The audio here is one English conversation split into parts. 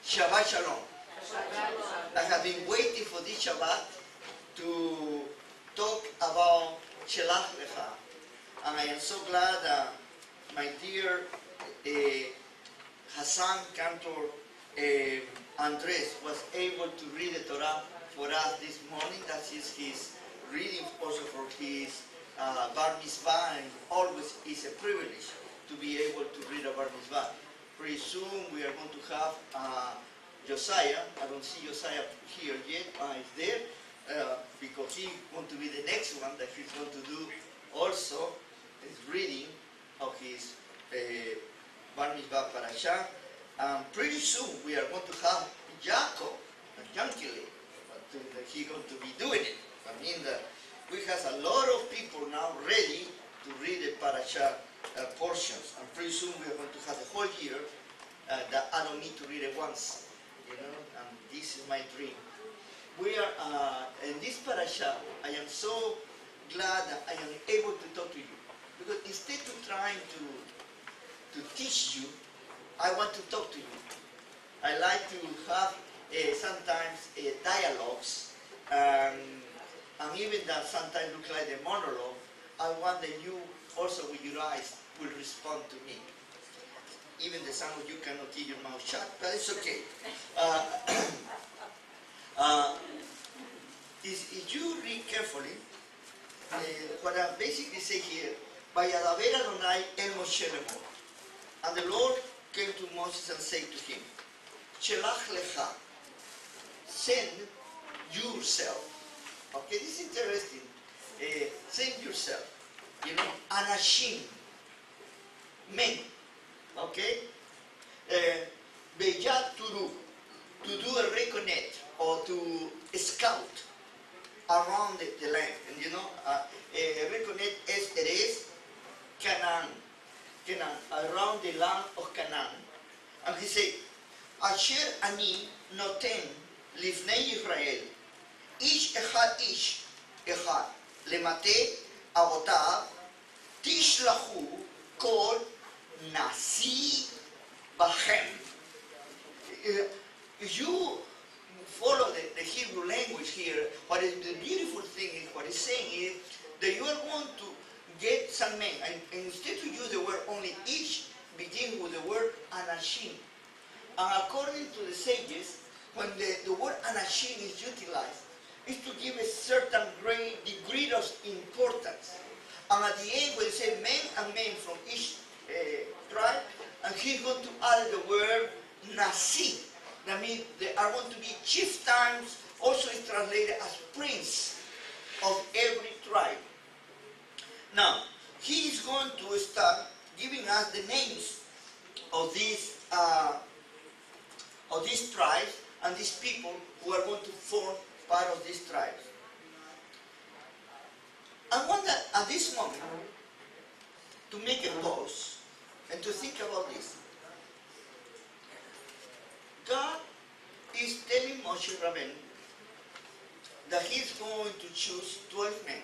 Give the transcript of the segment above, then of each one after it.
Shabbat Shalom. I have been waiting for this Shabbat to talk about Shelach, and I am so glad that my dear Hassan Cantor Andres was able to read the Torah for us this morning. That is his reading also for his Bar Mitzvah, and always is a privilege to be able to read a Bar Mitzvah. Pretty soon we are going to have Josiah. I don't see Josiah here yet, he's there, because he's going to be the next one that he's going to do also is reading of his Bar Mitzvah Parashah. Pretty soon we are going to have Jacob, Yankele, but he's going to be doing it. I mean, we have a lot of people now ready to read the Parashah portions, and pretty soon we are going to have the whole year that I don't need to read it once, you know, and this is my dream. We are, in this Parashah, I am so glad that I am able to talk to you, because instead of trying to teach you, I want to talk to you. I like to have sometimes dialogues, and even that sometimes look like a monologue. I want that you also with your eyes will respond to me. Even the some of you cannot keep your mouth shut, but it's okay. If you read carefully, what I basically say here, Vayadaber Adonai el Moshe lemor. And the Lord came to Moses and said to him, Shelach lecha, send yourself. Okay, this is interesting. Send yourself. You know, anashim, men. Okay? Beyat turu, to do a reconnect or to scout around the land. And you know, reconnect es Canaan, around the land of Canaan. And he said, Asher ani noten lifnei Israel, ish echad, lemate avotav, tishlahu kol nasi bachem. If you follow the Hebrew language here, what is the beautiful thing is, what it's saying is that you are going to get some men, and instead to use the word only ish, begin with the word anashim. And according to the sages, when the word anashim is utilized, is to give a certain great degree of importance. And at the end, when they say men and men from each tribe, and he's going to add the word nasi. That means they are going to be chieftains, also is translated as prince of every tribe. Now, he is going to start giving us the names of these tribes and these people who are going to form part of these tribes. I want that at this moment to make a pause and to think about this. God is telling Moshe Rabbeinu that he's going to choose 12 men.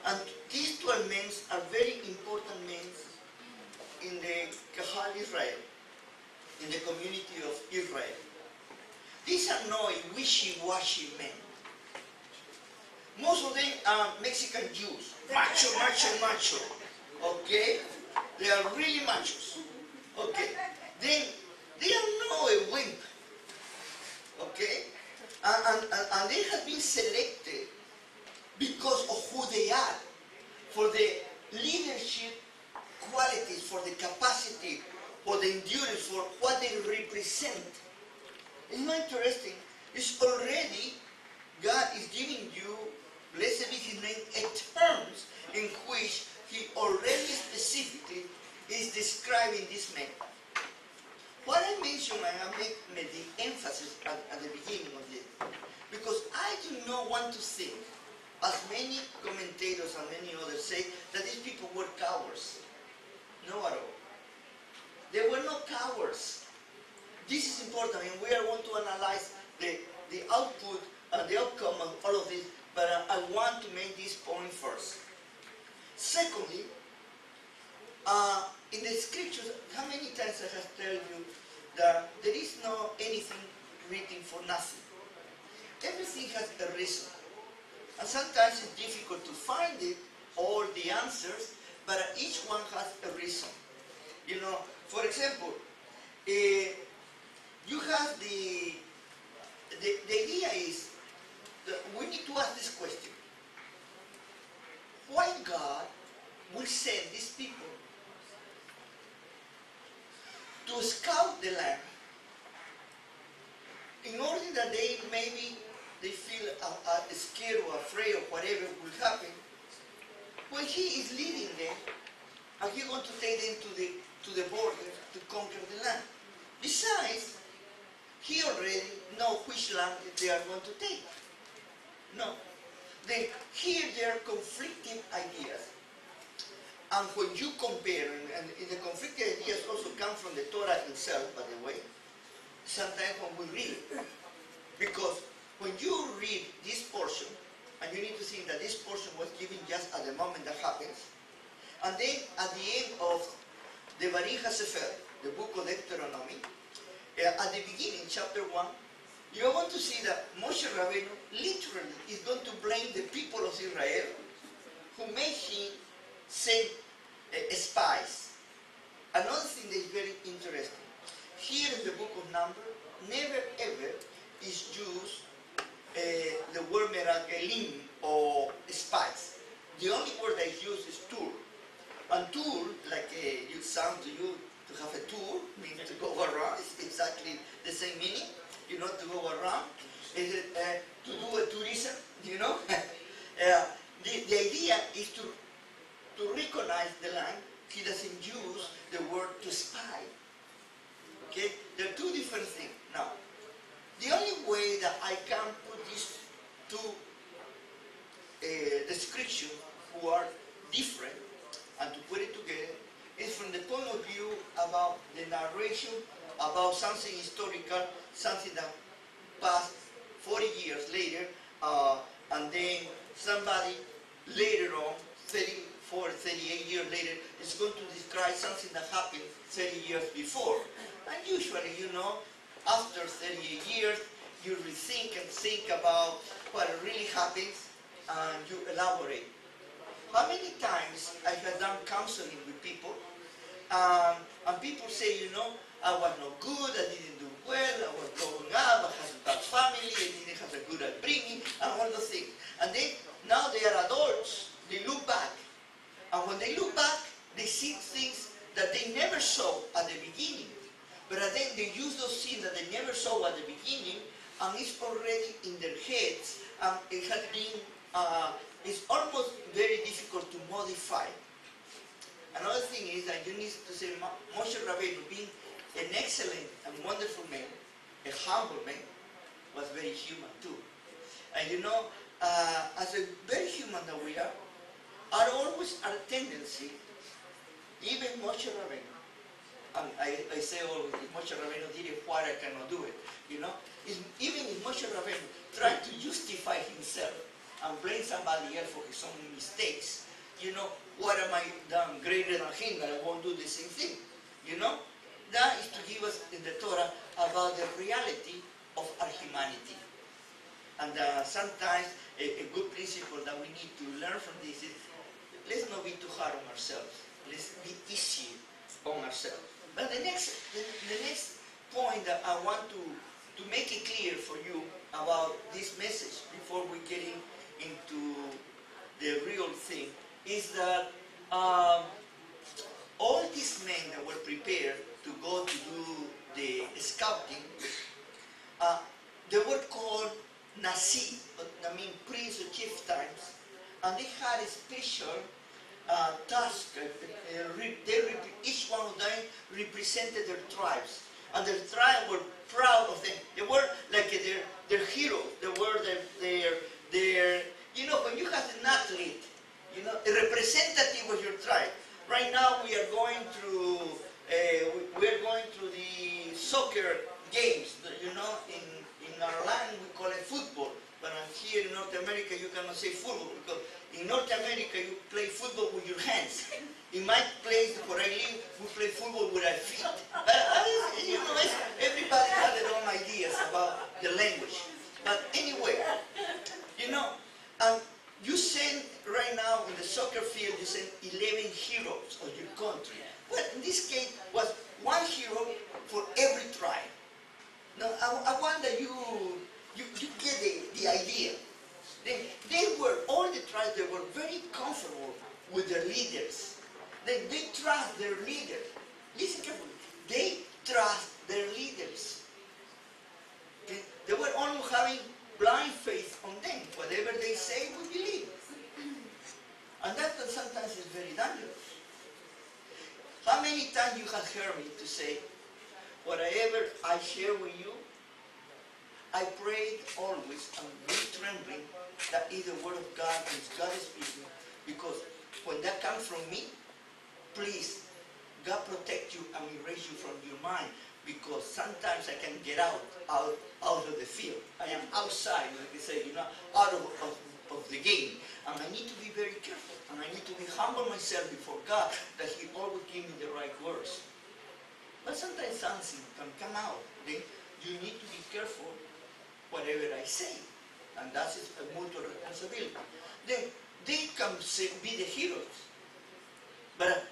And these 12 men are very important men in the Kahal Israel, in the community of Israel. These are not wishy-washy men. Most of them are Mexican Jews, macho. Okay? They are really machos. Okay? Then they are not a wimp. Okay? And they have been selected because of who they are, for the leadership qualities, for the capacity, for the endurance, for what they represent. It's not interesting. It's already, God is giving you, blessed be his name, a terms in which he already specifically is describing this man. What I mentioned, I made the emphasis at the beginning of this, because I do not want to think, as many commentators and many others say, that these people were cowards. No at all. They were not cowards. This is important, and we are going to analyze the output and the outcome of all of this, but I want to make this point first. Secondly, in the scriptures, how many times I have told you that there is no anything written for nothing. Everything has a reason. And sometimes it's difficult to find it, all the answers, but each one has a reason. You know, for example, you have the idea is that we need to ask this question. Why God will send these people to scout the land in order that they feel scared or afraid of whatever will happen, when He is leading them and He's going to take them to the border to conquer the land. Besides, He already knows which land they are going to take. No. Here there are conflicting ideas. And when you compare, and the conflicting ideas also come from the Torah itself, by the way, sometimes when we read it, because when you read this portion, and you need to think that this portion was given just at the moment that happens, and then at the end of the Bari HaSefer, the book of Deuteronomy, at the beginning, chapter 1, you're going to see that Moshe Rabbeinu literally is going to blame the people of Israel who made him send spies. Another thing that is very interesting, here in the book of Numbers, never ever is used the word meragelim or spies. The only word that is used is tour. And tour, like it sounds to you, to have a tour, means to go around. It's exactly the same meaning, you know, to go around. Is it to do a tourism, you know? The idea is to recognize the land. He doesn't use the word to spy. Okay? There are two different things. Now, the only way that I can put these two descriptions who are different and to put it together is from the point of view about the narration about something historical, something that passed 40 years later, and then somebody later on, 34, 38 years later, is going to describe something that happened 30 years before. And usually, you know, after 38 years, you rethink and think about what really happens, and you elaborate. How many times I have done counseling with people, and people say, you know, I was not good, I didn't do well, I was growing up, I had a bad family, I didn't have a good upbringing, and all those things. And then, now they are adults, they look back. And when they look back, they see things that they never saw at the beginning. But then they use those things that they never saw at the beginning, and it's already in their heads, and it has been, it's almost very difficult to modify. Another thing is that you need to say Moshe Rabbeinu, being an excellent and wonderful man, a humble man, was very human too. And you know, as a very human that we are always our tendency, even Moshe Rabbeinu, and I say always, if Moshe Rabbeinu did it, why I cannot do it, you know? Even if Moshe Rabbeinu tried to justify himself and blame somebody else for his own mistakes, you know, what am I done greater than him that I won't do the same thing, you know? That is to give us in the Torah about the reality of our humanity. And sometimes a good principle that we need to learn from this is, let's not be too hard on ourselves. Let's be easy on ourselves. But the next point that I want to make it clear for you about this message before we get into the real thing is that all these men that were prepared to go to do the scouting, they were called Nasi, I mean prince or chieftains, and they had a special task. Each one of them represented their tribes, and their tribes were proud of them. They were like their heroes. They were their you know, when you have an athlete, you know, a representative of your tribe. Right now we are going through the soccer games. You know, in our land we call it football, but here in North America you cannot say football because in North America you play football with your hands. In my place where I live, we play football with our feet. You know, trust their leaders. Okay? They were only having blind faith on them. Whatever they say, we believe. And that sometimes is very dangerous. How many times you have heard me to say, whatever I share with you, I prayed always and with trembling that is the word of God and it's God speaking, because when that comes from me, please, God protect you and erase you from your mind, because sometimes I can get out of the field. I am outside, like they say, out of the game. And I need to be very careful. And I need to be humble myself before God, that He always give me the right words. But sometimes something can come out. Then you need to be careful whatever I say. And that is a mutual responsibility. Then they can be the heroes. But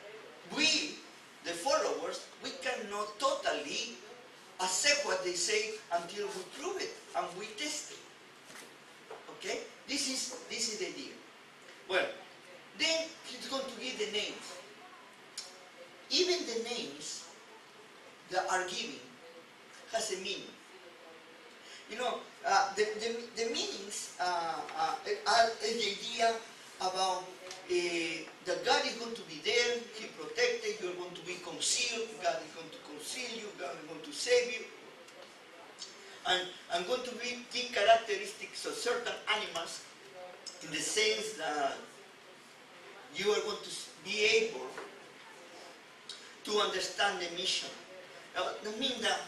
we, the followers, we cannot totally accept what they say until we prove it and we test it. Okay? This is the deal. Well, then he's going to give the names. Even the names that are given has a meaning. The meanings are the idea about that God is going to be there, He protected, you're going to be concealed, God is going to conceal you, God is going to save you. And I'm going to give characteristics of certain animals in the sense that you are going to be able to understand the mission. That means that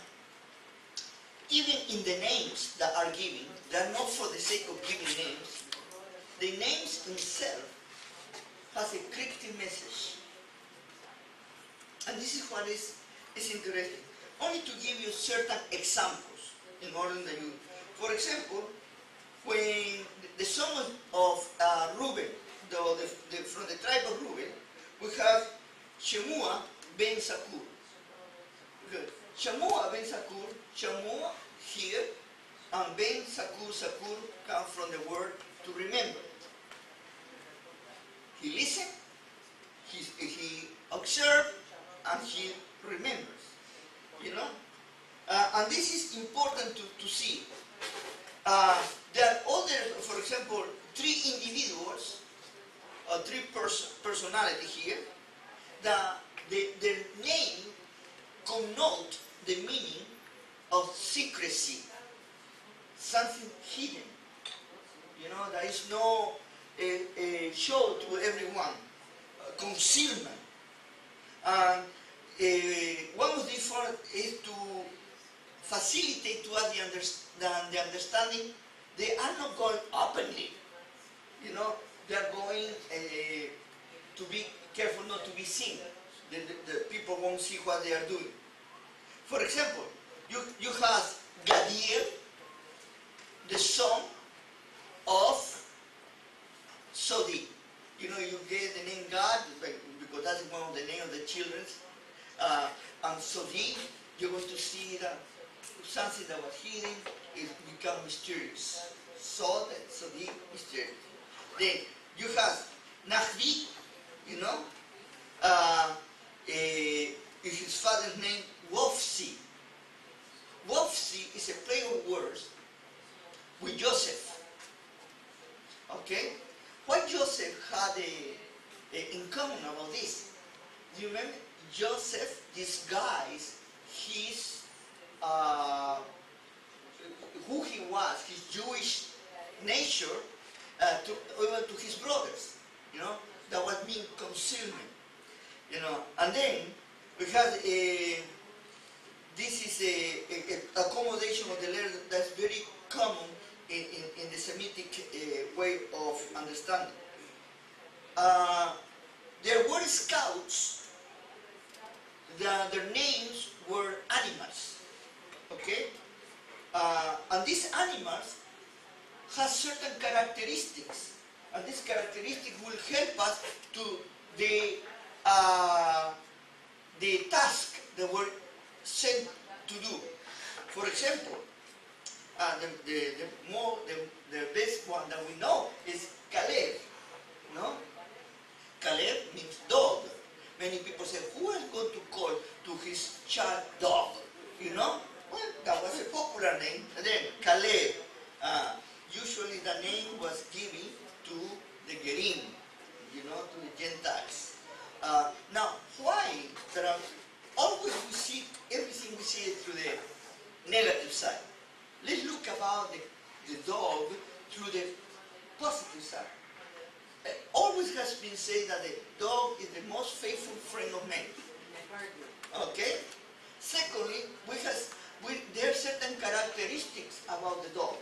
even in the names that are given, they are not for the sake of giving names. The names themselves has a cryptic message. And this is what is interesting. Only to give you certain examples in order that you, for example, when the son of Reuben, from the tribe of Reuben, we have Shemua ben Sakur. Good. Shemua ben Sakur, Shemua here, and ben Sakur, Sakur come from the word to remember. He listened, he observed, and he remembers. And this is important to see. There are other, for example, three individuals, three personalities here, that their name connote the meaning of secrecy, something hidden. There is no show to everyone, concealment. And one of the efforts is to facilitate to us the understanding. They are not going openly. They are going to be careful not to be seen. The people won't see what they are doing. For example, you have Gadiel, the son of Sodi. You get the name God, because that's one of the names of the children. And Sodi, you're going to see that something that was hidden is become mysterious. Sodi, mysterious. Then you have Nahvi, his father's name, Wofsi. Wofsi is a play of words with Joseph. Okay? What Joseph had in common about this? Do you remember? Joseph disguised his who he was, his Jewish nature, even to his brothers. That would mean concealment. And then we have this is a accommodation of the letter that's very common in the Semitic way of understanding. There were scouts, their names were animals, okay? And these animals have certain characteristics, and these characteristics will help us to the task that were sent to do. For example, the best one that we know is Caleb. Caleb means dog. Many people say, who is going to call to his child dog? You know? Well, that was a popular name. And then Caleb. Usually the name was given to the Gerim, you know, to the Gentiles. Now, why there are always we see everything we see it through the negative side. Let's look about the dog through the positive side. It always has been said that the dog is the most faithful friend of man. Okay? Secondly, there are certain characteristics about the dog.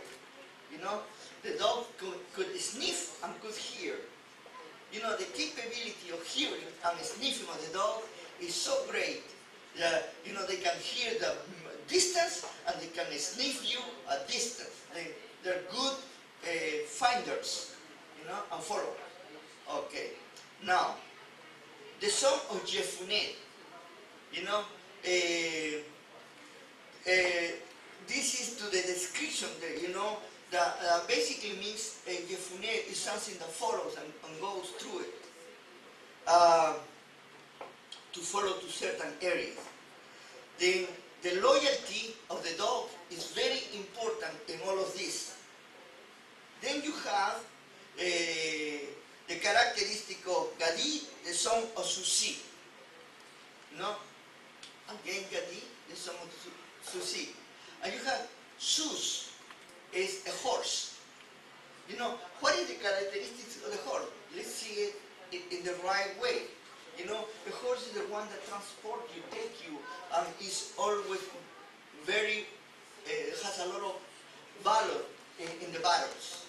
You know, the dog could sniff and could hear. You know, the capability of hearing and sniffing of the dog is so great that, you know, they can hear the distance and they can sniff you at distance. They're good finders, you know, and followers. Okay. Now, the son of Jephunneh, you know, this is to the description that, you know, that basically means Jephunneh is something that follows and goes through it to follow to certain areas. Then the loyalty of the dog is very important in all of this. Then you have the characteristic of Gadi, the son of Susi. You know? Again, Gadi, the son of Susi. And you have Sus, is a horse. You know, what is the characteristics of the horse? Let's see it in the right way. You know, the horse is the one that transports you, takes you, and is always very, has a lot of valor in the battles.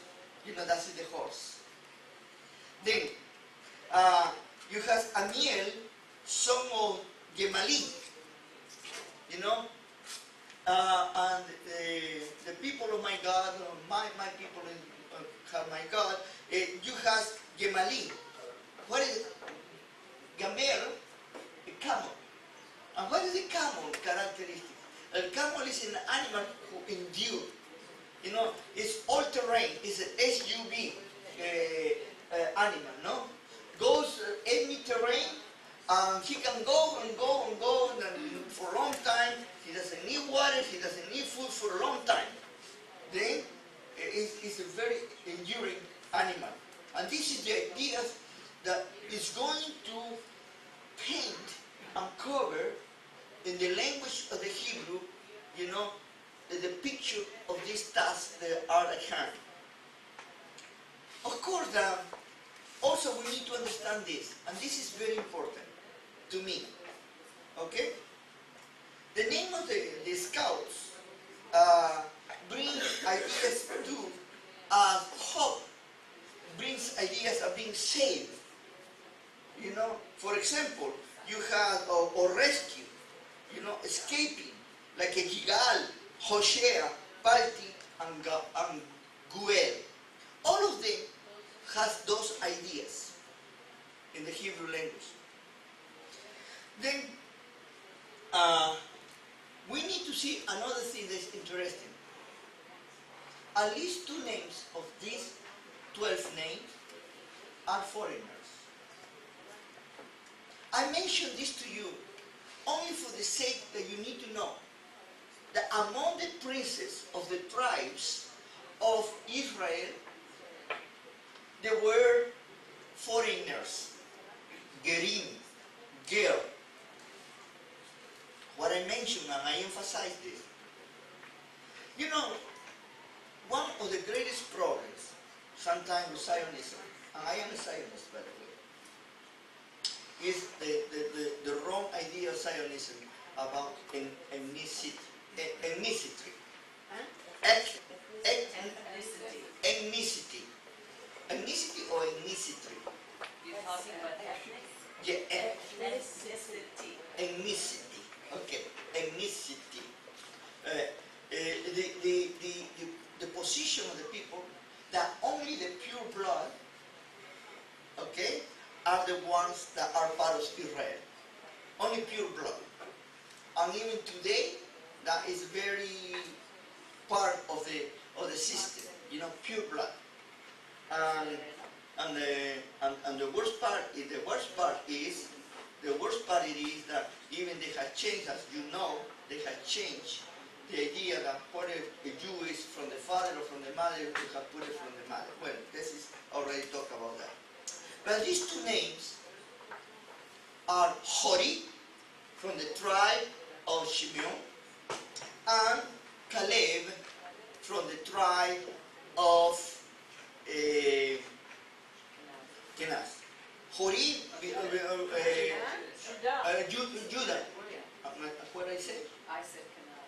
You know, that's the horse. Then, you have Amiel, son of Gemali. You know, and the people of my God, my people have my God, you have Gemali. What is it? Gamel, a camel. And what is the camel characteristic? A camel is an animal who endures. You know, it's all-terrain. It's an SUV animal, no? Goes any terrain, and he can go and go and go and for a long time. He doesn't need water, he doesn't need food for a long time. Then, it's a very enduring animal. And this is the idea that it's going to paint and cover in the language of the Hebrew, you know, the picture of these tasks that are at hand. Of course, also we need to understand this, and this is very important to me. Okay? The name of the scouts brings ideas to hope, brings ideas of being saved. You know, for example, you have or rescue, you know, escaping, like a Gigal, Hoshea, Palti, and Guel. All of them has those ideas in the Hebrew language. Then we need to see another thing that's interesting. At least 2 names of these 12 names are foreigners. I mention this to you only for the sake that you need to know that among the princes of the tribes of Israel, there were foreigners, Gerim, Ger. What I mentioned, and I emphasize this. You know, one of the greatest problems sometimes with Zionism, and I am a Zionist by the way, is the wrong idea of Zionism about ethnicity. Ethnicity. Ethnicity. Ethnicity or ethnicity? You're talking about ethnic? Yeah, Ethnicity. ethnicity. Okay, ethnicity. The position of the people that only the pure blood, okay, are the ones that are part of Israel. Only pure blood. And even today, that is very part of the system. You know, pure blood. And the worst part is that even they have changed, as you know, they had changed the idea that what a Jew is from the father or from the mother, they have put it from the mother. Well, this is already talk about that. But these two names are Hori, from the tribe of Shimeon, and Caleb, from the tribe of Kenas. Hori, Judah. What I say? I said canal.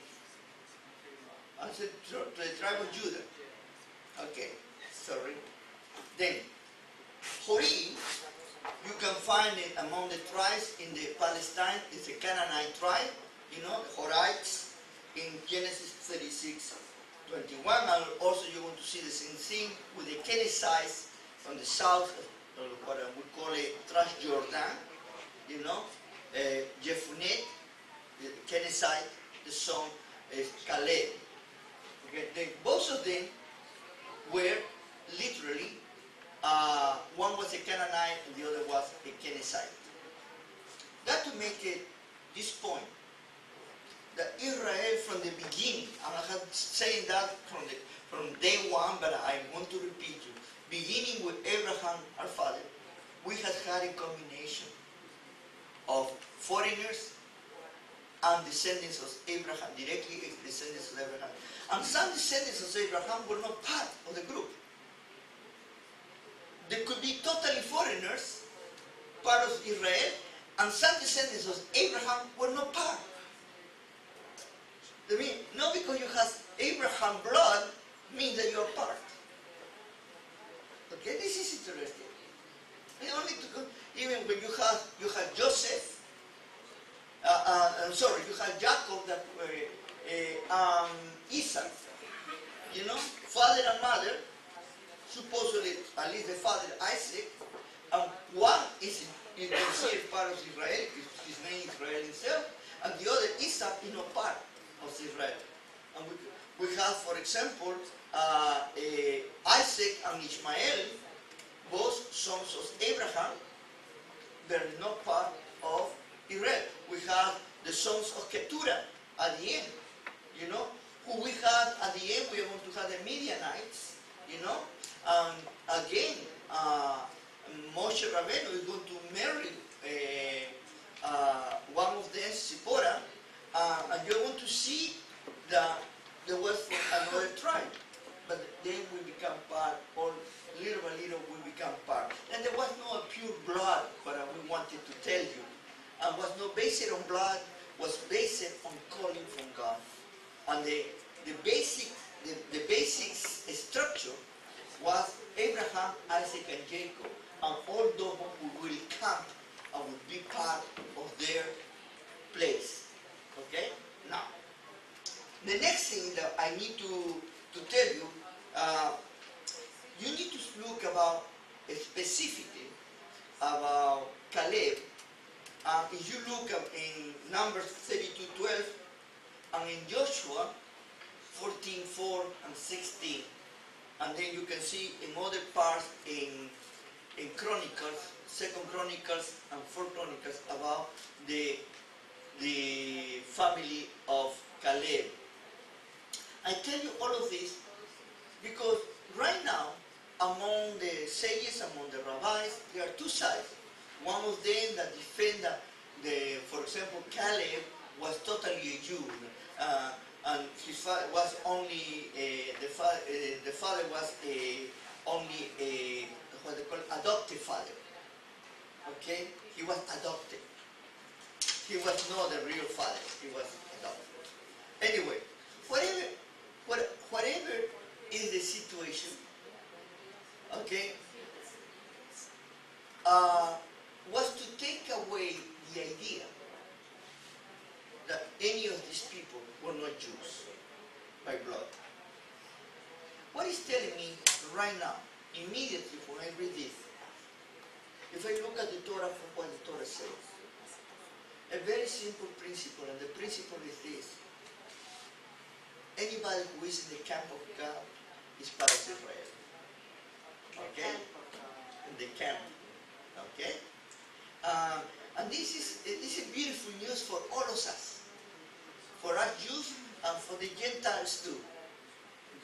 I said the tribe of Judah. Okay, sorry. Then, Hori, you can find it among the tribes in the Palestine. It's a Canaanite tribe, you know, the Horites, in Genesis 36:21. And also you're going to see the same thing with the Kenizzites from the south, what we call it Transjordan, you know, Jephunneh, the Kenizzite, the son is Caleb. Okay, both of them were literally, one was a Canaanite and the other was a Kenizzite. That to make it this point, that Israel from the beginning, I'm not saying that from day one, but I want to repeat you, beginning with Abraham, our father, we had a combination of foreigners and descendants of Abraham, directly descendants of Abraham. And some descendants of Abraham were not part of the group. There could be totally foreigners, part of Israel, and some descendants of Abraham were not part. I mean, not because you have Abraham blood means that you're part. Okay, this is interesting. You don't need to go, even when you have Joseph, you have Jacob that Isaac, you know, father and mother, supposedly, at least the father Isaac, one is considered part of Israel, his name is Israel himself, and the other Isaac is not part of Israel. And we have, for example, Isaac and Ishmael, both sons of Abraham, they're not part of Israel. We have the sons of Keturah at the end, you know, who we had at the end, we are going to have the Midianites, you know, again, Moshe Rabbeinu is going to marry one of them, Zipporah, and you're going to see that there was from another tribe, but then we become part, or little by little we become part. And there was no pure blood, but we wanted to tell you. And was not based on blood, was based on calling from God. And the basic structure was Abraham, Isaac, and Jacob, and all those who will come and will be part of their place. Okay? Now, the next thing that I need to tell you, you need to look about specifically about Caleb. If you look in Numbers 32:12 and in Joshua 14:4 and 16, and then you can see in other parts in Chronicles, 2nd Chronicles and 4th Chronicles about the family of Caleb. I tell you all of this because right now, among the sages, among the rabbis, there are two sides. One of them that defend that, for example, Caleb was totally a Jew, and his father was only the father was only a what they call adopted father. Okay, he was adopted. He was not the real father. He was adopted. Anyway, whatever is the situation, okay, was to take away the idea that any of these people were not Jews by blood. What is telling me right now, immediately when I read this, if I look at the Torah for what the Torah says, a very simple principle, and the principle is this: anybody who is in the camp of God is part of Israel. Okay? In the camp. Okay? And this is beautiful news for all of us. for us Jews and for the Gentiles too.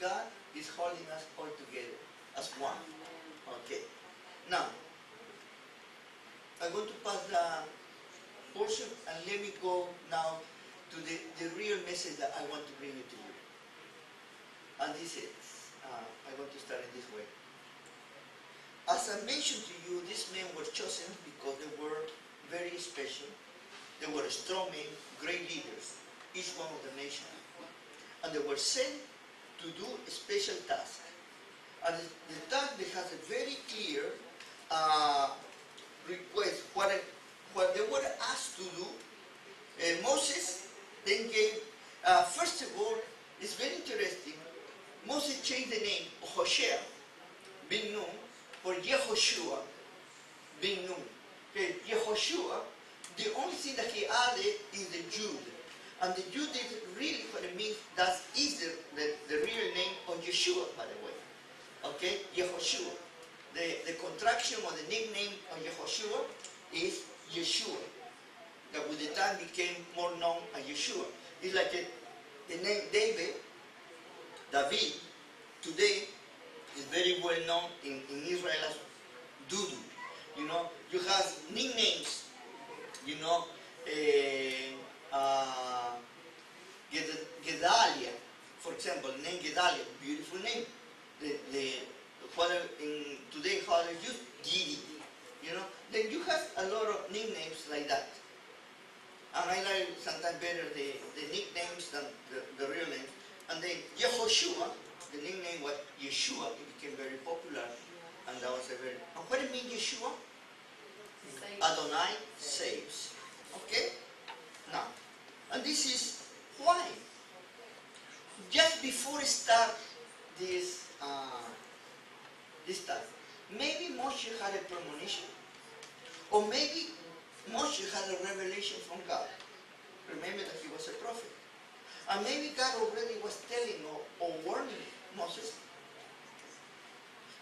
God is holding us all together as one. Okay. Now, I'm going to pass the portion and let me go now to the real message that I want to bring it to you. And this is, I want to start in this way. As I mentioned to you, these men were chosen because they were very special. They were strong men, great leaders, each one of the nation. And they were sent to do a special task. And the task, they has a very clear request, what they were asked to do. Moses then gave, first of all, it's very interesting, Moses changed the name of Hoshea bin Nun for Yehoshua bin Nun. Okay, Yehoshua, the only thing that he added is the Jude. And the Jude is really what it means, that is the real name of Yeshua, by the way. Okay, Yehoshua. The contraction or the nickname of Yehoshua is Yeshua. That with the time became more known as Yeshua. It's like the name David, today is very well known in Israel as Dudu. You know, you have nicknames, you know, Gedalia, for example, name Gedalia, beautiful name. Today how they use Gidi, you know. Then you have a lot of nicknames like that. And I like sometimes better the nicknames than the real names. And then Yehoshua, the nickname was Yeshua, it became very popular. And that was a very, and what it means Yeshua? Adonai saves. Okay? Now, and this is why. Just before I start this task, maybe Moshe had a premonition, or maybe Moshe had a revelation from God. Remember that he was a prophet. And maybe God already was telling or warning Moses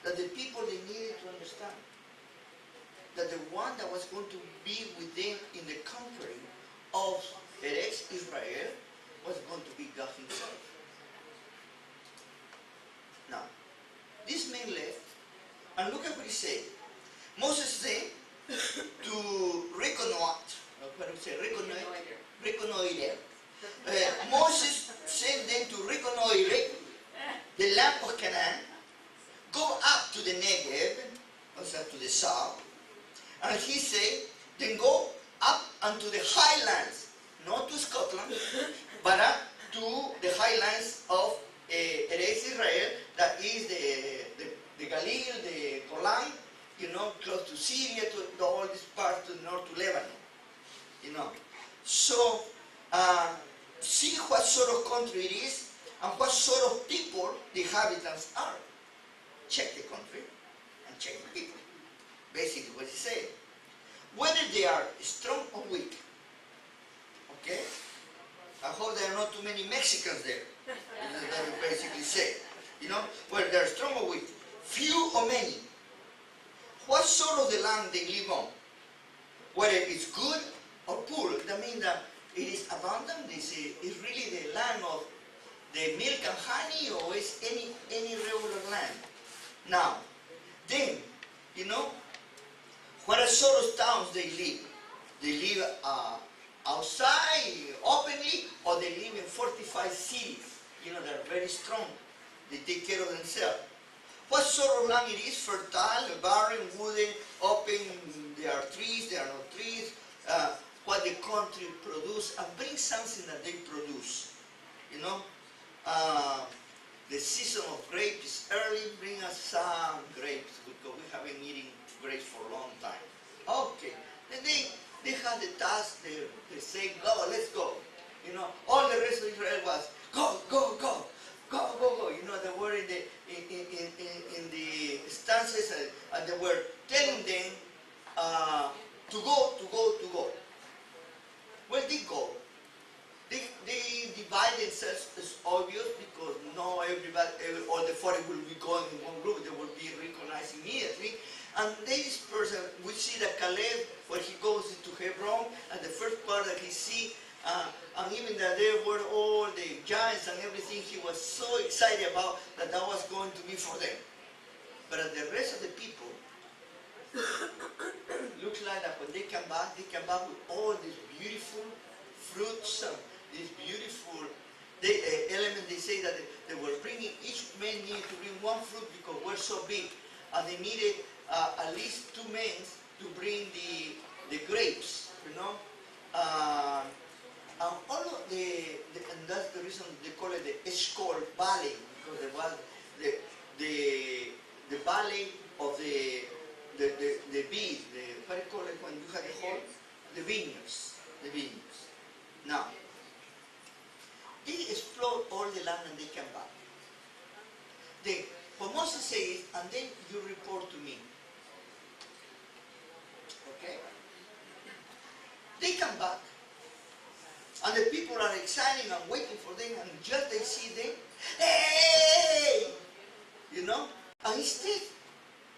that the people, they needed to understand that the one that was going to be with them in the conquering of Eretz Israel was going to be God himself. Now, this man left, and look at what he said. Moses said to reconnoiter. What do you say? Reconnoiter. Moses sent them to reconnoiter the land of Canaan, go up to the Negev, also to the south, and he said, then go up unto the highlands, not to Scotland, but up to the highlands of Eretz Israel, that is the Galilee, the Golan, you know, close to Syria, to all this part to the north to Lebanon, you know. So, see what sort of country it is and what sort of people the inhabitants are. Check the country and check the people. Basically what he said. Whether they are strong or weak. Okay? I hope there are not too many Mexicans there. That's what he basically said. You know, whether they are strong or weak. Few or many. What sort of the land they live on? Whether it's good or poor. That means that it is abundant, it's really the land of the milk and honey, or is any regular land. Now, then, you know, what sort of towns they live? They live outside, openly, or they live in fortified cities. You know, they're very strong. They take care of themselves. What sort of land it is? Fertile, barren, wooded, open, there are trees, there are no trees. What the country produce, and bring something that they produce. You know, the season of grapes is early, bring us some grapes, because we have been eating grapes for a long time. Okay, then they had the task, they say, go, let's go. You know, all the rest of Israel was, go, go, go, go, go, go. You know, they were in the stances, and they were telling them to go, to go, to go. Well, they go. They divide themselves, it's obvious, because not everybody, all the 40 will be going in one group, they will be recognized immediately. And this person, we see that Caleb, when he goes into Hebron, and the first part that he see, And even that there were all the giants and everything, he was so excited about that was going to be for them. But the rest of the people, looks like that when they come back with all these beautiful fruits and these beautiful elements. They say that they were bringing, each man needed to bring one fruit because we're so big, and they needed at least 2 men to bring the grapes, you know. And all of and that's the reason they call it the Eshkol Valley, because there was the valley of the bees, what do you call it when you have the whole, the vineyards. Now, they explore all the land and they come back. Then, what Moses says, and then you report to me. Okay? They come back, and the people are excited and waiting for them, and just they see them, hey! You know? And instead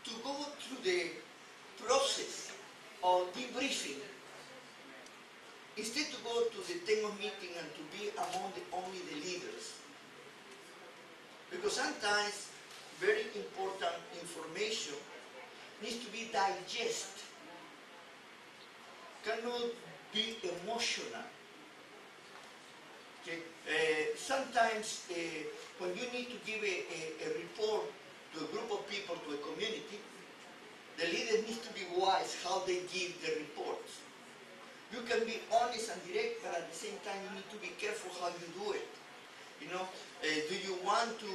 to go through the process of debriefing, instead to go to the demo meeting and to be among only the leaders. Because sometimes very important information needs to be digested. Cannot be emotional. Okay? Sometimes when you need to give a report to a group of people, to a community, the leader needs to be wise how they give the reports. You can be honest and direct, but at the same time you need to be careful how you do it. You know, do you want to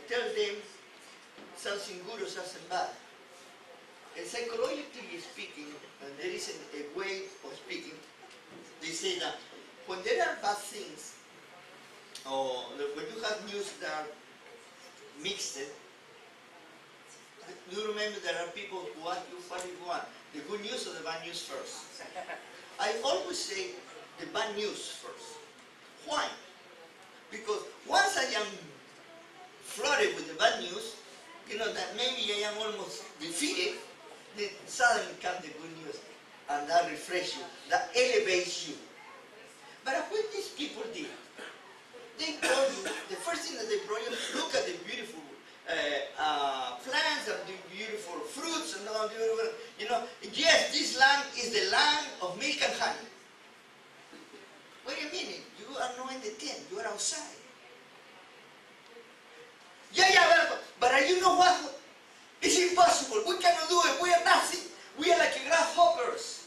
tell them something good or something bad? Psychologically speaking, there is a way of speaking. They say that when there are bad things, or when you have news that are mixed, you remember there are people who ask you what you want, the good news or the bad news first. I always say the bad news first. Why? Because once I am flooded with the bad news, you know that maybe I am almost defeated, then suddenly comes the good news, and that refreshes you, that elevates you. But what these people did, they brought you, the first thing that they brought you, look at the beautiful plants and the beautiful fruits and all the beautiful, you know, yes, this land is the land of milk and honey. Wait a minute, you are not in the tent, you are outside. Yeah, but you know what? It's impossible, we cannot do it, we are nothing. We are like grasshoppers.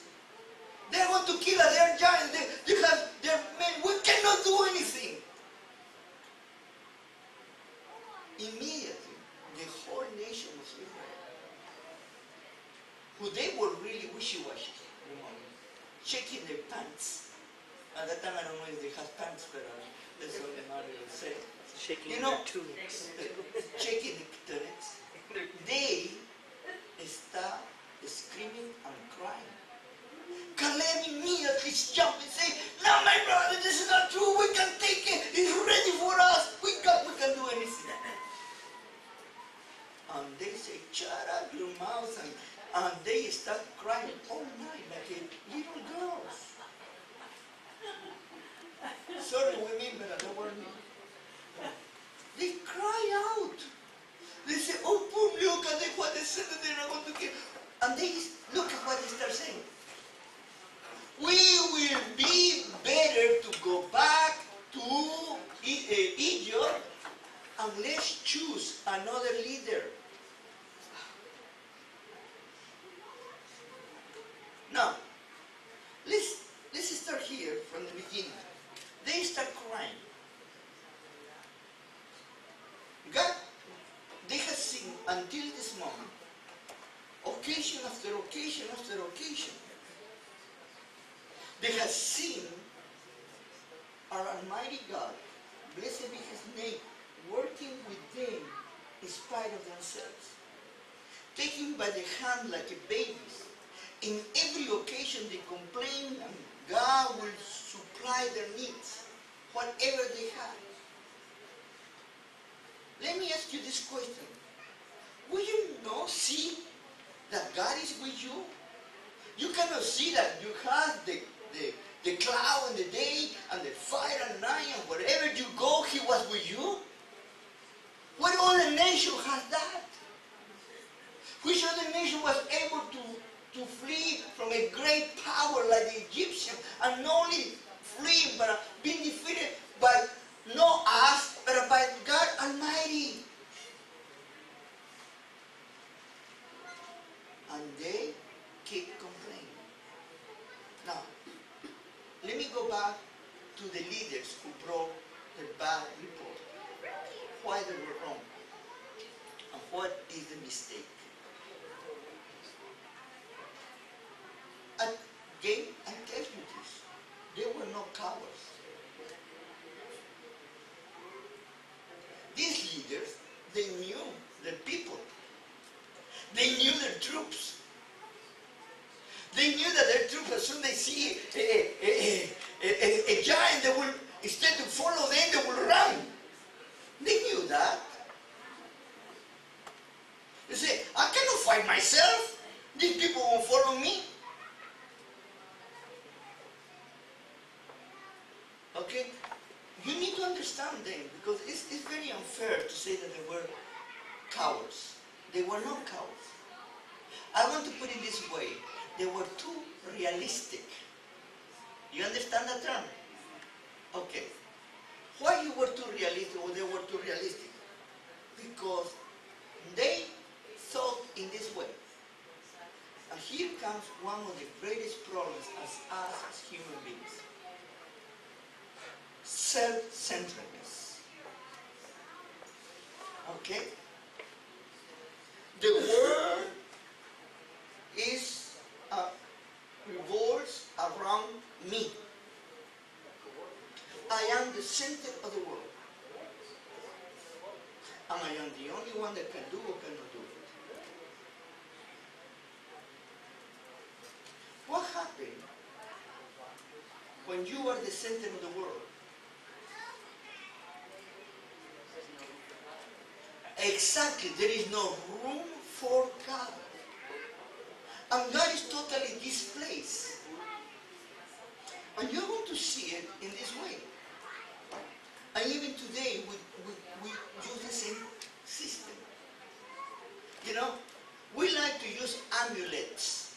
They are going to kill us, they are giants, they have their men, we cannot do anything. Immediately, the whole nation of Israel, who they were really wishy-washy, shaking their pants. At that time, I don't know if they had pants, but that's what the Mario would say. Shaking you know, their tunics. Shaking the tunics. They start screaming and crying. Caleb immediately jumped and said, "No, my brother, this is not true. We can take it. It's ready for us. We can do anything." And they say, "Shut up your mouth," and they start crying all night like little girls. Sorry, women, but I don't want me. They cry out. They say, "Oh, poor look at what they said that they're not going to kill." And they look at what they start saying. We will be better to go back to Egypt and let's choose another leader. Now, let's start here from the beginning. They start crying. God, they have seen until this moment, occasion after occasion after occasion, they have seen our Almighty God, blessed be His name, working with them in spite of themselves, taking by the hand like babies. In every occasion they complain, and God will supply their needs, whatever they have. Let me ask you this question. Will you not see that God is with you? You cannot see that you have the The cloud in the day, and the fire at night, and wherever you go, he was with you? What other nation has that? Which other nation was able to flee from a great power like the Egyptian, and not only flee, but being defeated by not us, but by God Almighty? And they keep complaining. Now, let me go back to the leaders who brought the bad report. Why they were wrong? And what is the mistake? Again, I tell you this. They were not cowards. These leaders, they knew their people. They knew their troops. They knew that their troops, as soon as they see a giant, they will, instead to follow them, they will run. They knew that. You say, I cannot fight myself. These people won't follow me. Okay? You need to understand them, because it's very unfair to say that they were cowards. They were not cowards. I want to put it this way. They were too realistic. You understand that term? Okay. Why you were too realistic, or they were too realistic? Because they thought in this way. And here comes one of the greatest problems as us as human beings. Self-centeredness. Okay? The world is revolves around me. I am the center of the world. And I am the only one that can do or cannot do it. What happened when you are the center of the world? Exactly, there is no room for God. And God is totally displaced. And you're going to see it in this way. And even today, we use the same system. You know, we like to use amulets.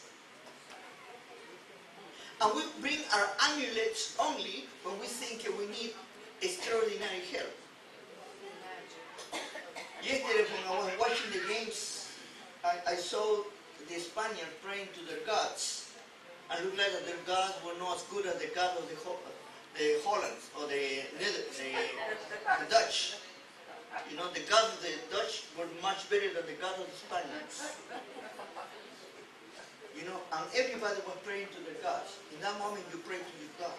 And we bring our amulets only when we think we need extraordinary help. Yesterday, when I was watching the games, I saw the Spaniards praying to their gods. And it looked like that their gods were not as good as the God of the Hollands or the Dutch. You know, the gods of the Dutch were much better than the God of the Spaniards. You know, and everybody was praying to their gods. In that moment, you pray to your God.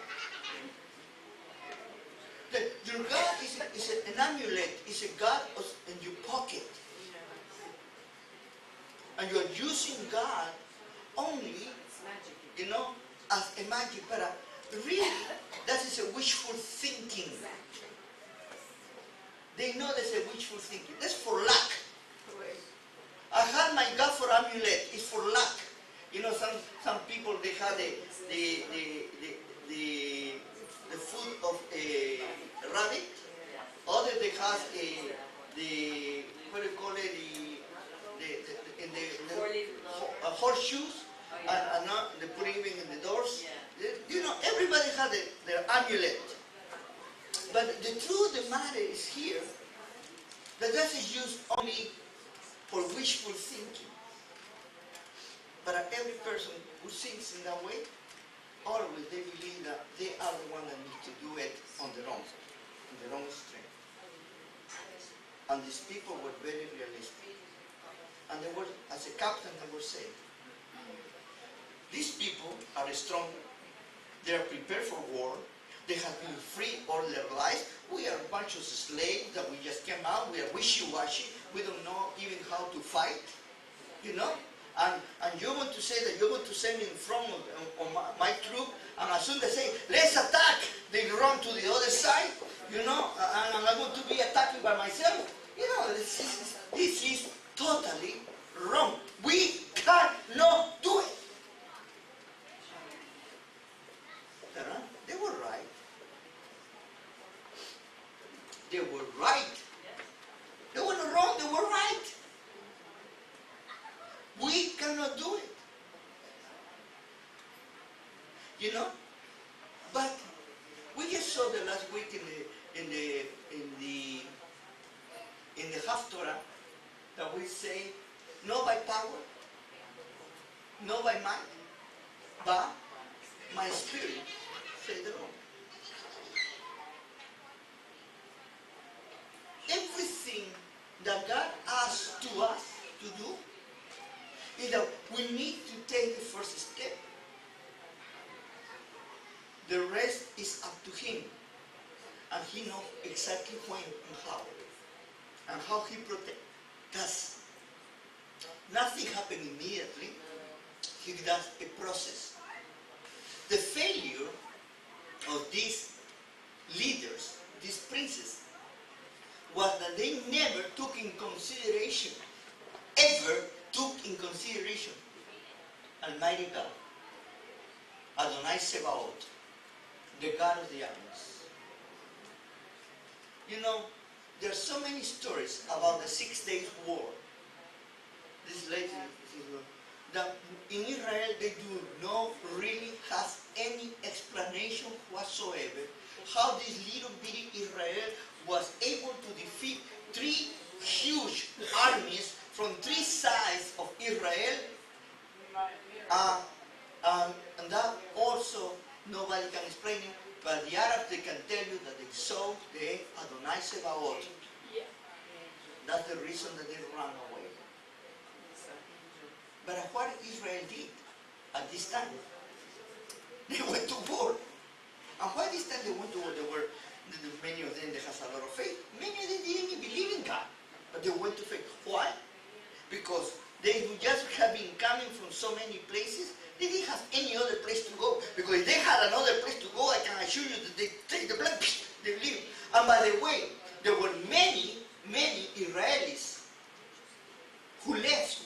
Your God is an amulet, is a God in your pocket. And you are using God only, you know, as a magic. But really, that is a wishful thinking. They know that's a wishful thinking. That's for luck. I had my God for amulet. It's for luck. You know, some people, they have the food of a rabbit. Others, they have what do you call it, horseshoes, and they put it in the doors. You know, everybody has their amulet. But the truth of the matter is here, that is used only for wishful thinking. But every person who thinks in that way, always they believe that they are the one that need to do it on their own strength. And these people were very realistic. And they were, as a captain, they were saying, these people are strong. They are prepared for war. They have been free all their lives. We are a bunch of slaves that we just came out. We are wishy-washy. We don't know even how to fight. You know? And you're going to say that you're going to send me in front of my troop, and as soon as they say, let's attack, they run to the other side, you know, and I'm going to be attacking by myself. You know, this is totally wrong. We cannot do it. they were right. They were not wrong, they were right. We cannot do it. You know? But we just saw the last week in the half Torah that we say, not by power, not by might, but my spirit, said the Lord. Everything that God asks to us to do is that we need to take the first step. The rest is up to Him. And He knows exactly when and how. And how He protects us. Nothing happens immediately. He does a process. The failure of these leaders, these princes, was that they never took in consideration, ever took in consideration Almighty God, Adonai Sebaot, the God of the armies. You know, there are so many stories about the 6 Days War. This lady, that in Israel they do not really have any explanation whatsoever how this little bitty Israel was able to defeat 3 huge armies from 3 sides of Israel. And that also nobody can explain it, but the Arabs, they can tell you that they saw the Adonai Sebaot. That's the reason that they ran away. But what Israel did at this time, they went to war. And why this time they went to war? Many of them, they have a lot of faith. Many of them didn't even believe in God, but they went to faith. Why? Because they would just have been coming from so many places, they didn't have any other place to go. Because if they had another place to go, I can assure you that they take the blood, they leave. And by the way, there were many Israelis who left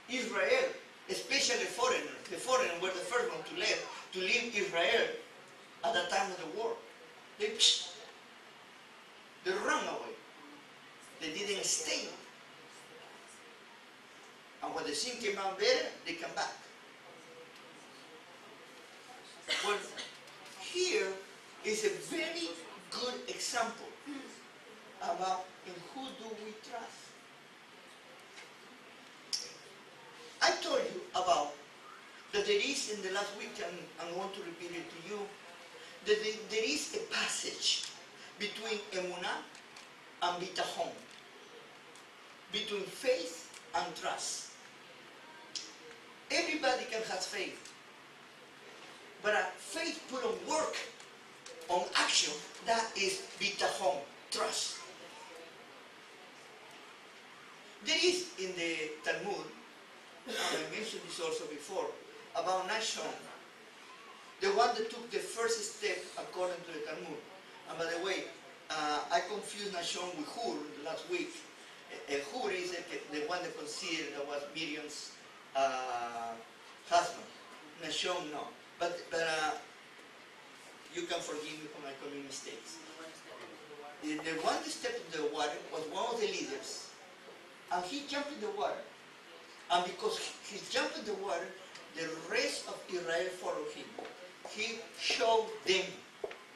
Israel, especially foreigners. The foreigners were the first ones to leave Israel at the time of the war. They ran away. They didn't stay. And when the thing came out better, they come back. Well, here is a very good example about in who do we trust. I told you about that there is in the last week, and I want to repeat it to you, that there is a passage between emunah and bitachon, between faith and trust. Everybody can have faith, but a faith put on work, on action, that is bitachon, trust. There is in the Talmud, and I mentioned this also before, about Nashon, the one that took the first step according to the Talmud. And by the way, I confused Nashon with Hur last week. Hur is the one that considered that was Miriam's husband. Nashon, no. But you can forgive me for my common mistakes. The one that stepped in the water was one of the leaders, and he jumped in the water. And because he jumped in the water, the rest of Israel followed him. He showed them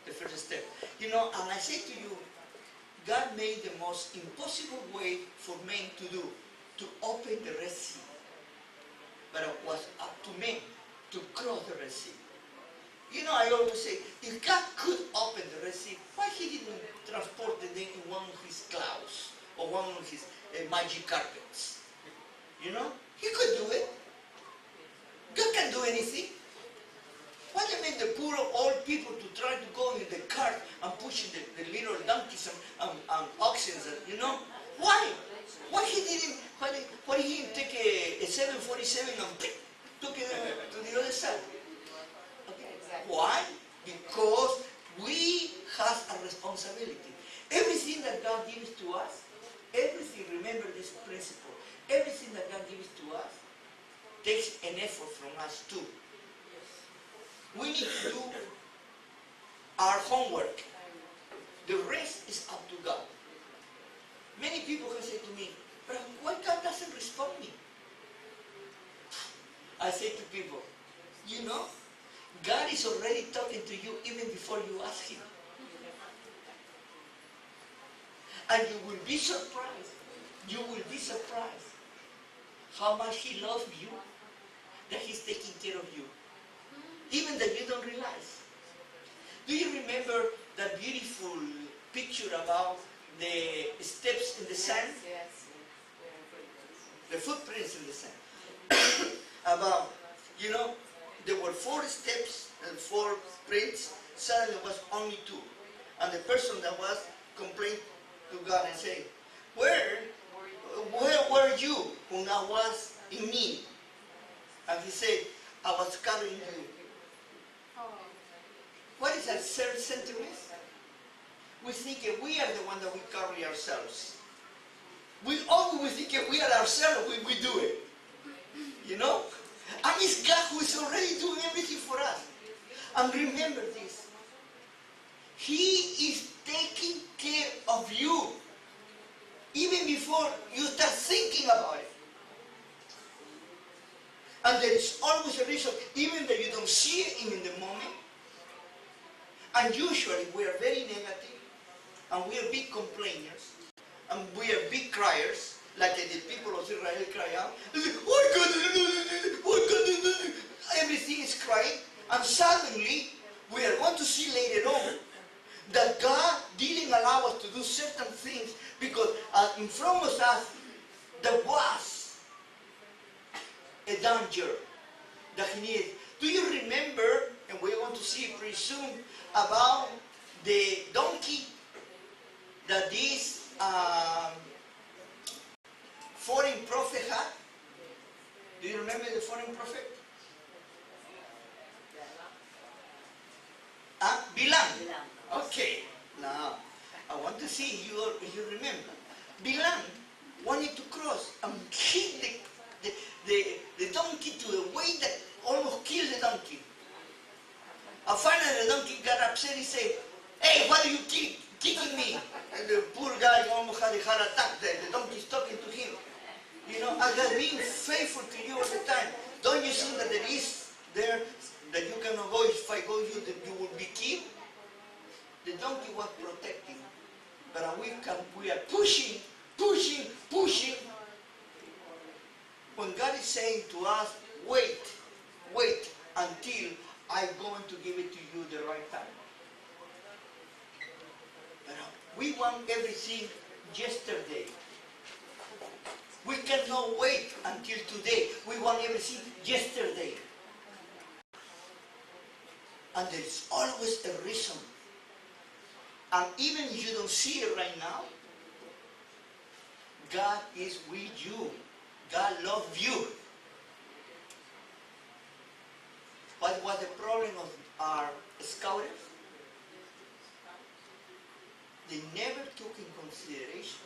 the first step. You know, and I say to you, God made the most impossible way for men to do, to open the Red Sea. But it was up to men to cross the Red Sea. You know, I always say, if God could open the Red Sea, why he didn't transport them in one of his clouds or one of his magic carpets? You know, he could do it. God can do anything. Why do you make the poor old people to try to go in the cart and push the little donkeys and oxen? You know, why? Why he didn't take a 747 and took it to the other side? Okay. Why? Because we have a responsibility. Everything that God gives to us, everything, remember this principle, everything that God gives to us takes an effort from us too. We need to do our homework. The rest is to God. Many people have said to me, but why God doesn't respond me? I say to people, you know, God is already talking to you even before you ask Him. And you will be surprised. You will be surprised how much He loves you, that He's taking care of you, even that you don't realize. Do you remember that beautiful picture about the steps in the sand? Yes. The footprints in the sand. About, you know, there were 4 steps and 4 prints, suddenly it was only 2. And the person that was complaining to God and saying, where were you when I was in need? And he said, I was carrying you. What is that self-centeredness? We think we are the one that we carry ourselves. We always think we are ourselves when we do it. You know? And it's God who is already doing everything for us. And remember this. He is taking care of you even before you start thinking about it. And there is always a reason, even that you don't see it in the moment. And usually we are very negative, and we are big complainers, and we are big criers, like the people of Israel cry out. What God, everything is crying, and suddenly we are going to see later on that God didn't allow us to do certain things because in front of us there was a danger that He needed. Do you remember, and we're going to see it pretty soon, about the donkey that this foreign prophet had? Do you remember the foreign prophet? Bilam. Okay. Now, I want to see if you remember. Bilam wanted to cross and hit the donkey to a way that almost killed the donkey. And finally the donkey got upset. He said, hey, why are you kicking me? And the poor guy almost had a heart attack. The donkey's talking to him. You know, I have been faithful to you all the time. Don't you think that there is there that you cannot go? If I go, you will be killed? The donkey was protecting. But we are pushing. When God is saying to us, wait until I'm going to give it to you the right time. But we want everything yesterday. We cannot wait until today. We want everything yesterday. And there is always a reason. And even if you don't see it right now, God is with you. God loves you. What was the problem of our scouters? They never took in consideration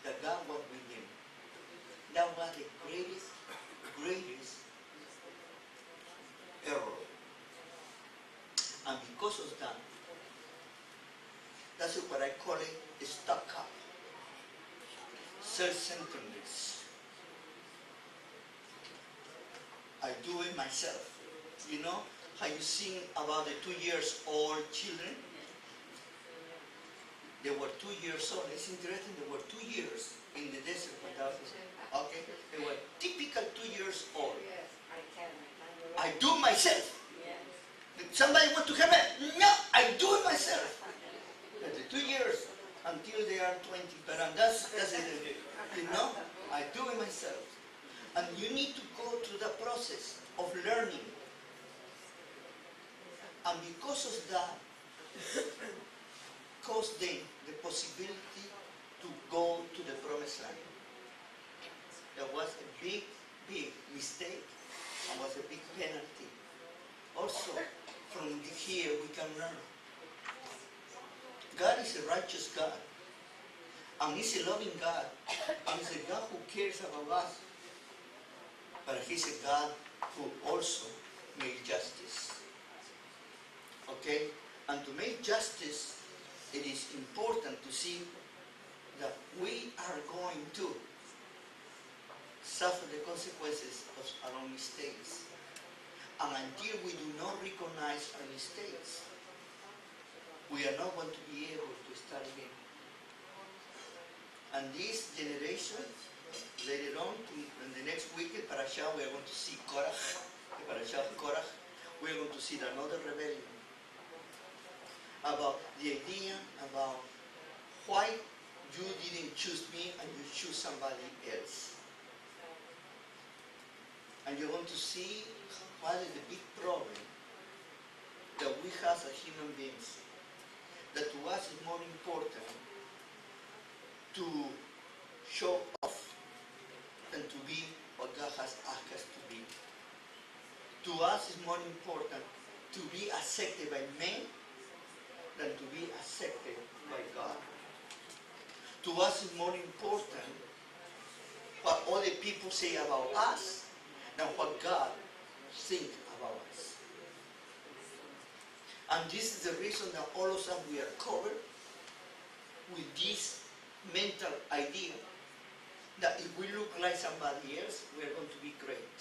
that God was with them. That was the greatest error. And because of that, that's what I call it stuck up. Self-centeredness. I do it myself. You know how you sing about the 2-year-old children? They were 2 years old. It's interesting, they were 2 years in the desert. Okay? They were typical 2 years old. I do myself. Somebody want to come in? No, I do it myself. The 2 years until they are 20. But that's it. You know, I do it myself. And you need to go through the process of learning. And because of that, caused them the possibility to go to the promised land. That was a big mistake and was a big penalty. Also, from here we can learn. God is a righteous God. And He's a loving God. And He's a God who cares about us. But He's a God who also made justice. Okay? And to make justice it is important to see that we are going to suffer the consequences of our own mistakes. And until we do not recognize our mistakes, we are not going to be able to start again. And this generation, later on, in the next week in Parashah, we are going to see Korach, the Parashah of Korach. We are going to see another rebellion about the idea about why you didn't choose me and you choose somebody else. And you're going to see what is the big problem that we have as human beings. That to us is more important to show off than to be what God has asked us to be. To us is more important to be accepted by men than to be accepted by God. To us is more important what other people say about us than what God thinks about us. And this is the reason that all of us we are covered with this mental idea that if we look like somebody else, we are going to be great.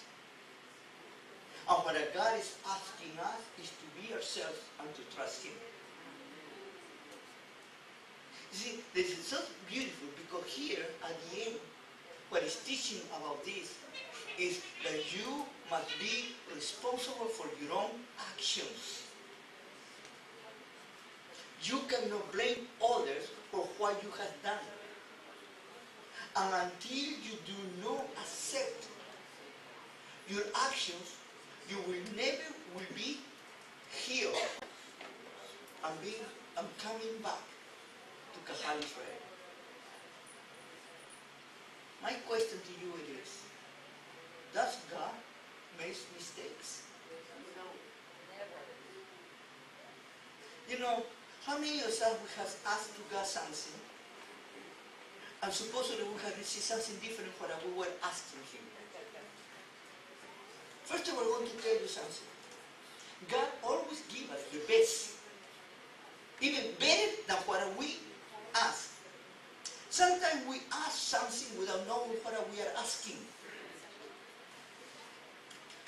And what God is asking us is to be ourselves and to trust Him. You see, this is so beautiful because here at the end, what is teaching about this is that you must be responsible for your own actions. You cannot blame others for what you have done. And until you do not accept your actions, you will never be healed and coming back to Kahal Israel. My question to you is, does God make mistakes? No, never. You know, how many of us have asked to God something, and supposedly we have received something different from what we were asking Him? First of all, I want to tell you something. God always gives us the best, even better than what we ask. Sometimes we ask something without knowing what we are asking.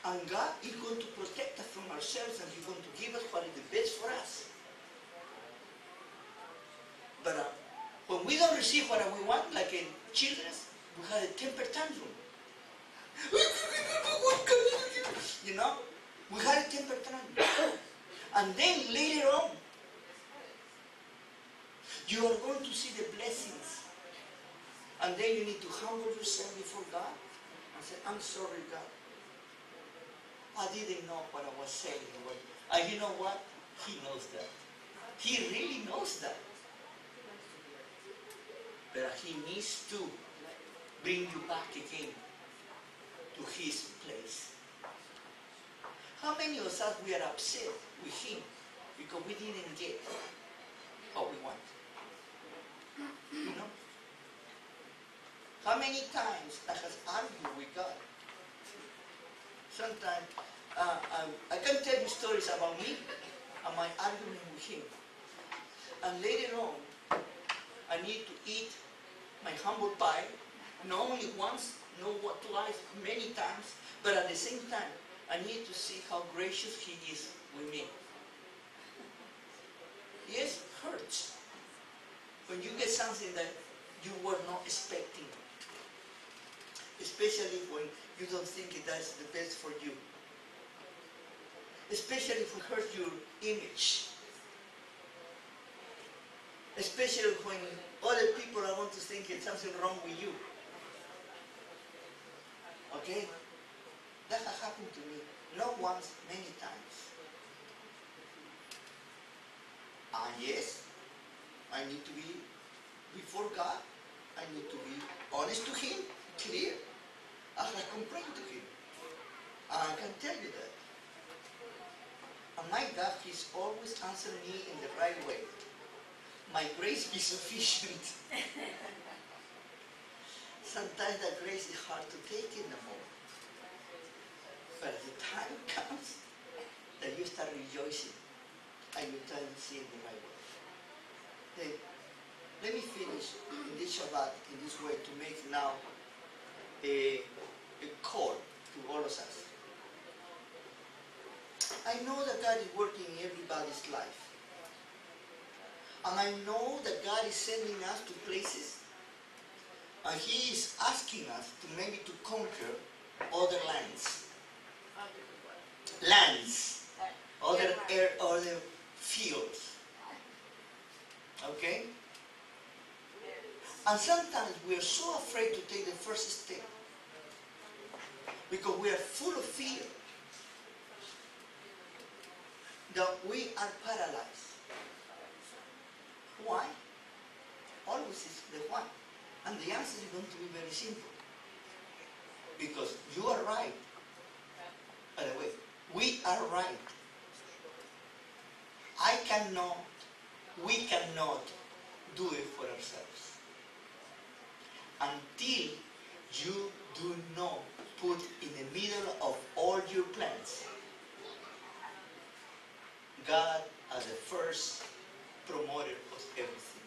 And God is going to protect us from ourselves, and He's going to give us what is the best for us. But when we don't receive what we want, like in children, we have a temper tantrum. You know, we have a temper tantrum. And then later on, you are going to see the blessings. And then you need to humble yourself before God and say, I'm sorry, God. I didn't know what I was saying. And you know what? He knows that. He really knows that. But He needs to bring you back again to His place. How many of us we are upset with Him because we didn't get what we want? You know? How many times I have argued with God? Sometimes I can tell you stories about me and my argument with Him. And later on, I need to eat my humble pie, not only once, not twice, many times, but at the same time, I need to see how gracious He is with me. Yes, it hurts when you get something that you were not expecting, especially when you don't think that's the best for you, especially if it hurts your image, especially when other people are going to think it's something wrong with you. Okay? That has happened to me, not once, many times. And yes, I need to be before God. I need to be honest to Him, clear. I have complained to Him. And I can tell you that. And my God, He's always answering me in the right way. My grace is sufficient. Sometimes that grace is hard to take in the moment. But the time comes that you start rejoicing and you start seeing the right way. The Let me finish in this Shabbat in this way to make now a call to all of us. I know that God is working in everybody's life. And I know that God is sending us to places and He is asking us to maybe to conquer other lands. Lands. Other fields. Okay? And sometimes we are so afraid to take the first step because we are full of fear that we are paralyzed. Why? Always is the why. And the answer is going to be very simple. Because you are right. By the way, we are right. We cannot do it for ourselves. Until you do not put in the middle of all your plans God as the first promoter of everything.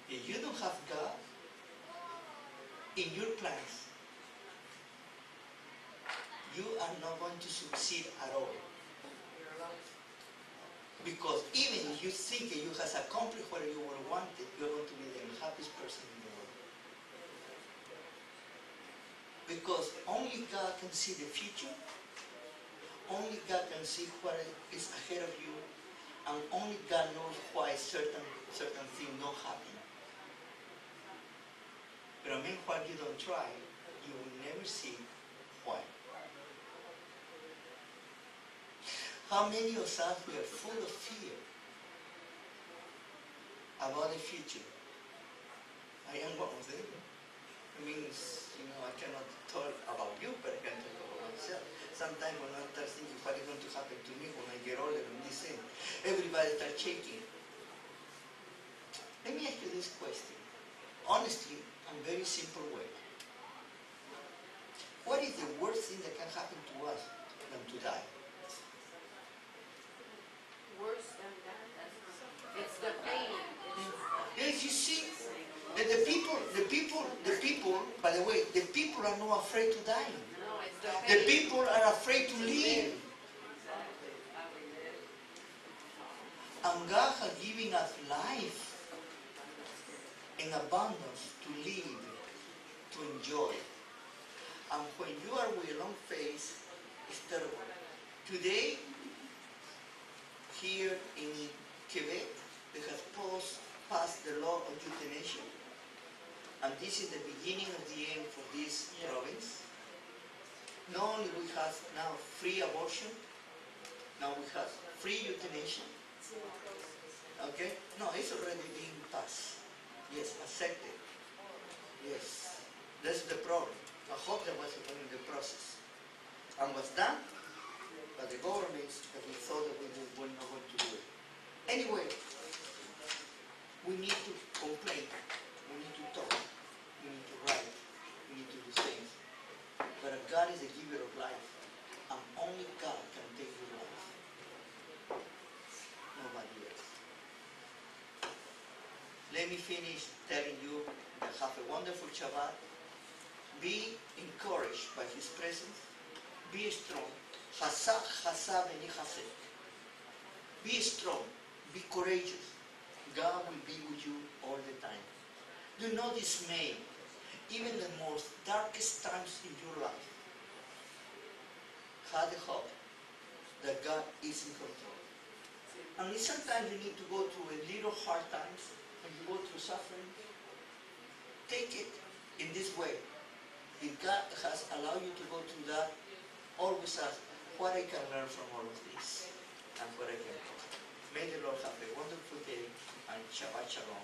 If you don't have God in your plans, you are not going to succeed at all. Because even if you think that you have accomplished what you wanted, you're going to be the happiest person in the world. Because only God can see the future, only God can see what is ahead of you, and only God knows why certain things don't happen. But I mean, while you don't try, you will never see why. How many of us we are full of fear about the future? I am one of them. I mean, I cannot talk about you, but I can talk about myself. Sometimes when I start thinking what is going to happen to me when I get older and this thing, everybody starts shaking. Let me ask you this question. Honestly, in a very simple way. What is the worst thing that can happen to us than to die? Worse than that. It's the pain. Yes, you see, that the people, by the way, the people are not afraid to die. No, it's the The pain. people are afraid to live. And God has given us life in abundance to live, to enjoy. And when you are with a long face, it's terrible. Today, here in Quebec, they have passed the law of euthanasia. And this is the beginning of the end for this province. Not only we have now free abortion, now we have free euthanasia. Okay? No, it's already being passed. Yes, accepted. Yes. That's the problem. I hope that was in the process. And was done by the governments that we thought that we were not going to do it. Anyway, we need to complain. We need to talk. We need to write. We need to do things. But God is the giver of life. And only God can take your life. Nobody else. Let me finish telling you that have a wonderful Shabbat. Be encouraged by His presence. Be strong. Be strong. Be courageous. God will be with you all the time. Do not dismay. Even the most darkest times in your life. Have the hope that God is in control. And sometimes you need to go through a little hard times. When you go through suffering, take it in this way. If God has allowed you to go through that, always ask what I can learn from all of this and what I can do. May the Lord have a wonderful day and Shabbat Shalom.